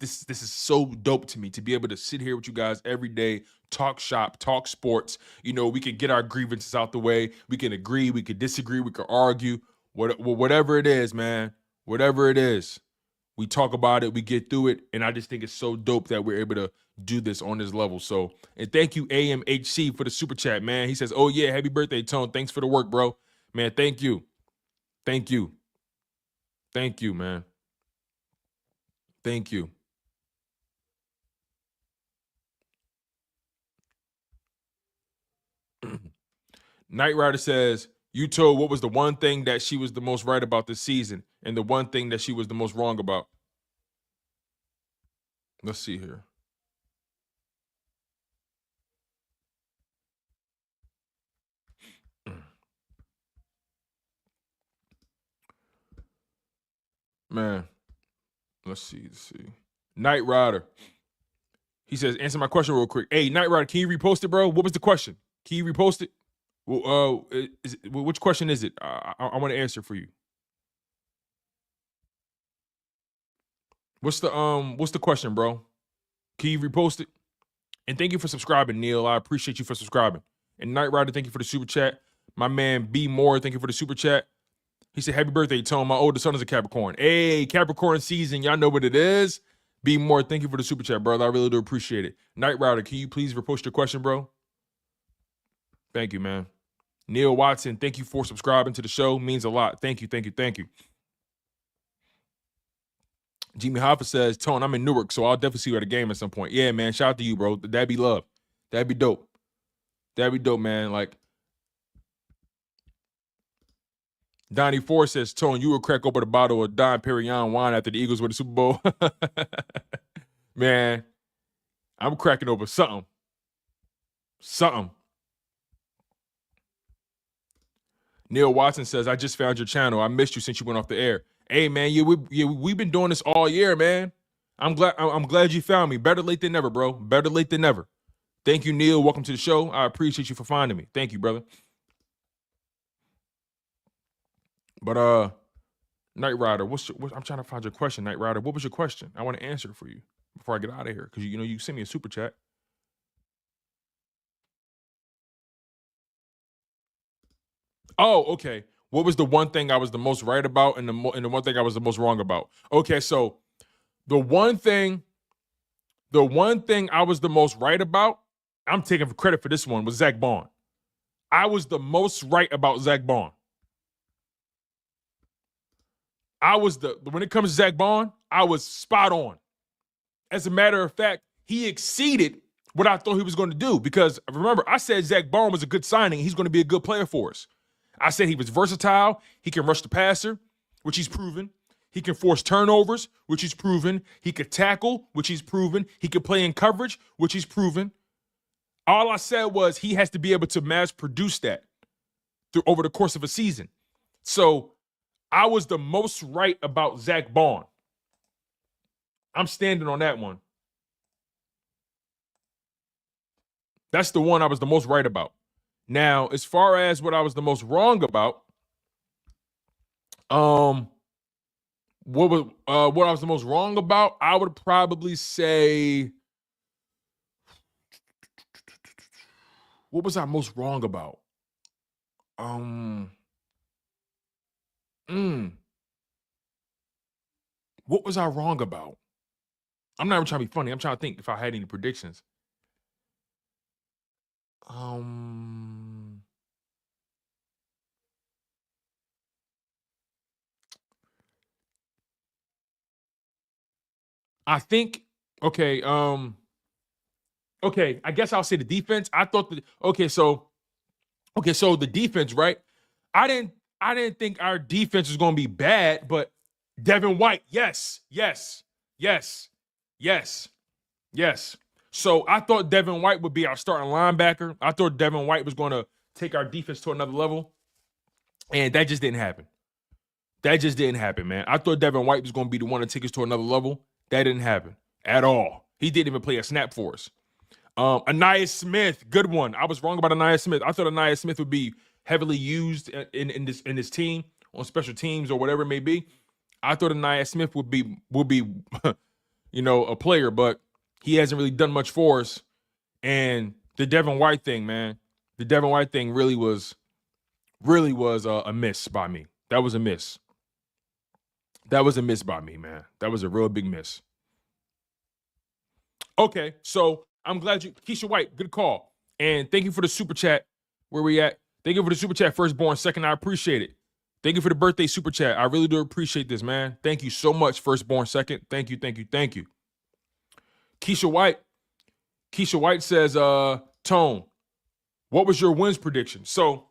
so dope to me to be able to sit here with you guys every day, talk shop, talk sports. We can get our grievances out the way. We can agree, we can disagree, we can argue. Whatever it is, man, whatever it is, we talk about it, we get through it, and I just think it's so dope that we're able to do this on this level. So, and thank you, AMHC, for the super chat, man. He says, "Oh yeah, happy birthday, Tone. Thanks for the work, bro." Man, thank you. Thank you. Thank you, man. Thank you. Knight Rider says, "You told what was the one thing that she was the most right about this season and the one thing that she was the most wrong about." Let's see here. Man, let's see. Knight Rider. He says, "Answer my question real quick." Hey, Knight Rider, can you repost it, bro? What was the question? Can you repost it? Well, which question is it? I want to answer for you. What's the question, bro? Can you repost it? And thank you for subscribing, Neil. I appreciate you for subscribing. And Knight Rider, thank you for the super chat. My man B Moore, thank you for the super chat. He said, "Happy birthday, Tone. My oldest son is a Capricorn." Hey, Capricorn season. Y'all know what it is. B Moore, thank you for the super chat, brother. I really do appreciate it. Knight Rider, can you please repost your question, bro? Thank you, man. Neil Watson, thank you for subscribing to the show. Means a lot. Thank you. Jimmy Hoffa says, "Tone, I'm in Newark, so I'll definitely see you at a game at some point." Yeah, man. Shout out to you, bro. That'd be love. That'd be dope. That'd be dope, man. Like, Donnie Ford says, "Tone, you would crack open a bottle of Don Perignon wine after the Eagles win the Super Bowl." Man, I'm cracking over something. Neil Watson says, "I just found your channel. I missed you since you went off the air." Hey, man, we've been doing this all year, man. I'm glad you found me. Better late than never, bro. Better late than never. Thank you, Neil. Welcome to the show. I appreciate you for finding me. Thank you, brother. But Knight Rider, I'm trying to find your question, Knight Rider. What was your question? I want to answer it for you before I get out of here, because you sent me a super chat. Oh, okay. What was the one thing I was the most right about and the one thing I was the most wrong about? Okay, so the one thing I was the most right about, I'm taking credit for this one, was Zach Bond. I was the most right about Zach Bond. When it comes to Zach Bond, I was spot on. As a matter of fact, he exceeded what I thought he was going to do, because remember, I said Zach Bond was a good signing. He's going to be a good player for us. I said he was versatile. He can rush the passer, which he's proven. He can force turnovers, which he's proven. He could tackle, which he's proven. He could play in coverage, which he's proven. All I said was he has to be able to mass produce that over the course of a season. So I was the most right about Zach Bond. I'm standing on that one. That's the one I was the most right about. Now, as far as what I was the most wrong about, what I was the most wrong about, I would probably say, what was I most wrong about? What was I wrong about? I'm not even trying to be funny. I'm trying to think if I had any predictions. I think, okay, I guess I'll say the defense. I thought so the defense, right? I didn't think our defense was gonna be bad, but Devin White, yes. So I thought Devin White would be our starting linebacker. I thought Devin White was gonna take our defense to another level, and that just didn't happen. That just didn't happen, man. I thought Devin White was gonna be the one to take us to another level. That didn't happen at all. He didn't even play a snap for us. Aniyah Smith, good one. I was wrong about Aniyah Smith. I thought Aniyah Smith would be heavily used in this team on special teams or whatever it may be. I thought Aniyah Smith would be a player, but he hasn't really done much for us. And the Devin White thing, man, the Devin White thing really was a miss by me. That was a miss. That was a miss by me, man. That was a real big miss. Okay, so I'm glad Keisha White, good call. And thank you for the super chat. Where we at? Thank you for the super chat, Firstborn Second. I appreciate it. Thank you for the birthday super chat. I really do appreciate this, man. Thank you so much, Firstborn Second. Thank you. Keisha White says, Tone, what was your wins prediction? So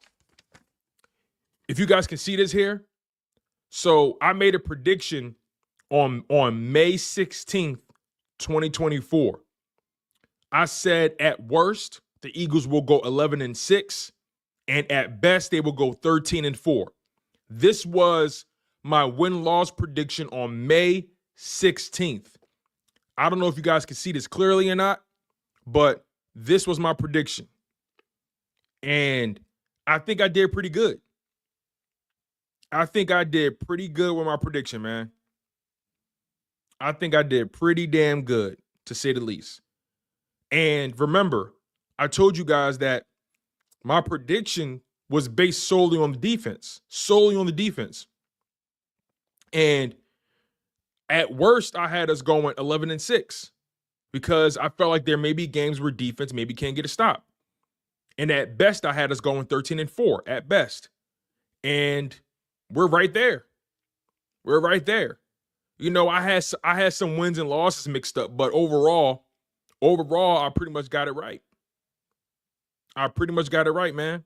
if you guys can see this here, so I made a prediction on May 16th, 2024. I said at worst, the Eagles will go 11-6, and at best, they will go 13-4. This was my win-loss prediction on May 16th. I don't know if you guys can see this clearly or not, but this was my prediction. And I think I did pretty good. I think I did pretty good with my prediction, man. I think I did pretty damn good, to say the least. And remember, I told you guys that my prediction was based solely on the defense. And at worst, I had us going 11-6 because I felt like there may be games where defense maybe can't get a stop. And at best, I had us going 13-4 at best. And we're right there. I had some wins and losses mixed up, but overall, I pretty much got it right. Man.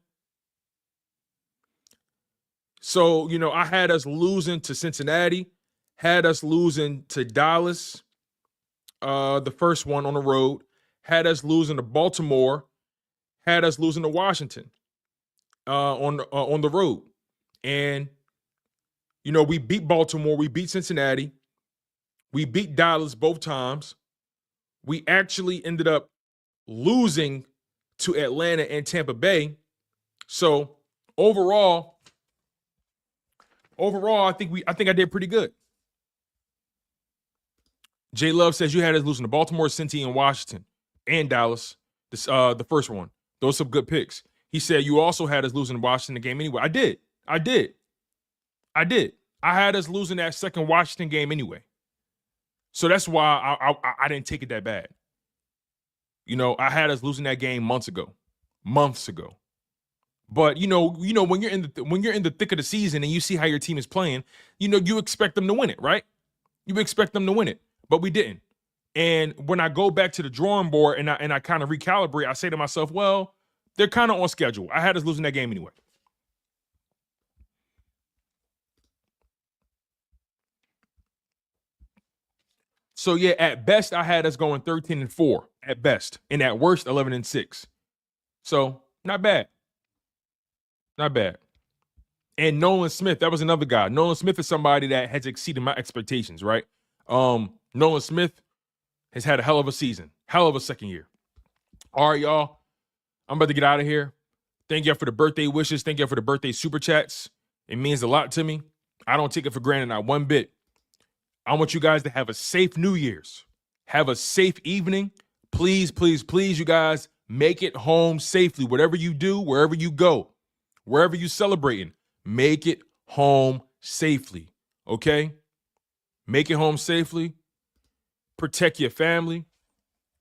So, I had us losing to Cincinnati, had us losing to Dallas, the first one on the road, had us losing to Baltimore, had us losing to Washington on the road. And, we beat Baltimore, we beat Cincinnati, we beat Dallas both times. We actually ended up losing to Atlanta and Tampa Bay. So overall, I think I did pretty good. J Love says you had us losing to Baltimore, Cincy, and Washington, and Dallas. The first one. Those are some good picks. He said you also had us losing the Washington game anyway. I did. I had us losing that second Washington game anyway. So that's why I didn't take it that bad. I had us losing that game months ago. But when you're in the thick of the season and you see how your team is playing, you expect them to win it, right? You expect them to win it, but we didn't. And when I go back to the drawing board and I kind of recalibrate, I say to myself, well, they're kind of on schedule. I had us losing that game anyway. So yeah, at best, I had us going 13-4 at best, and at worst, 11-6. So not bad. And Nolan Smith, that was another guy. Nolan Smith is somebody that has exceeded my expectations, right? Nolan Smith has had a hell of a season, hell of a second year. All right, y'all. I'm about to get out of here. Thank y'all for the birthday wishes. Thank y'all for the birthday super chats. It means a lot to me. I don't take it for granted, not one bit. I want you guys to have a safe New Year's. Have a safe evening. Please, please, please, you guys, make it home safely. Whatever you do, wherever you go, wherever you celebrating, make it home safely, okay? Make it home safely. Protect your family.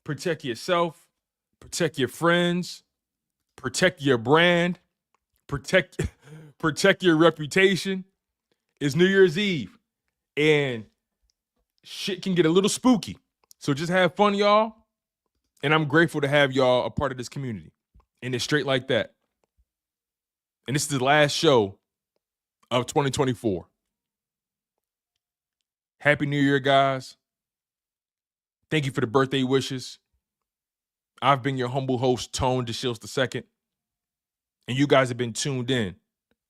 Protect yourself. Protect your friends. Protect your brand. Protect your reputation. It's New Year's Eve, and shit can get a little spooky. So just have fun, y'all. And I'm grateful to have y'all a part of this community. And it's straight like that. And this is the last show of 2024. Happy New Year, guys. Thank you for the birthday wishes. I've been your humble host, Tone DeShields II. And you guys have been tuned in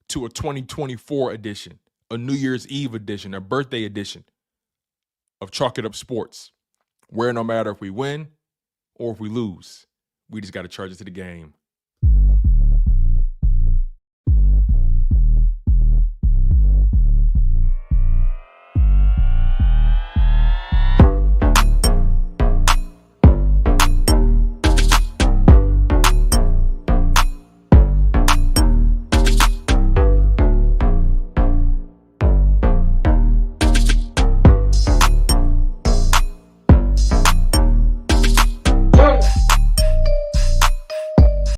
to a 2024 edition, a New Year's Eve edition, a birthday edition of Chalk It Up Sports, where no matter if we win or if we lose, we just got to charge it to the game.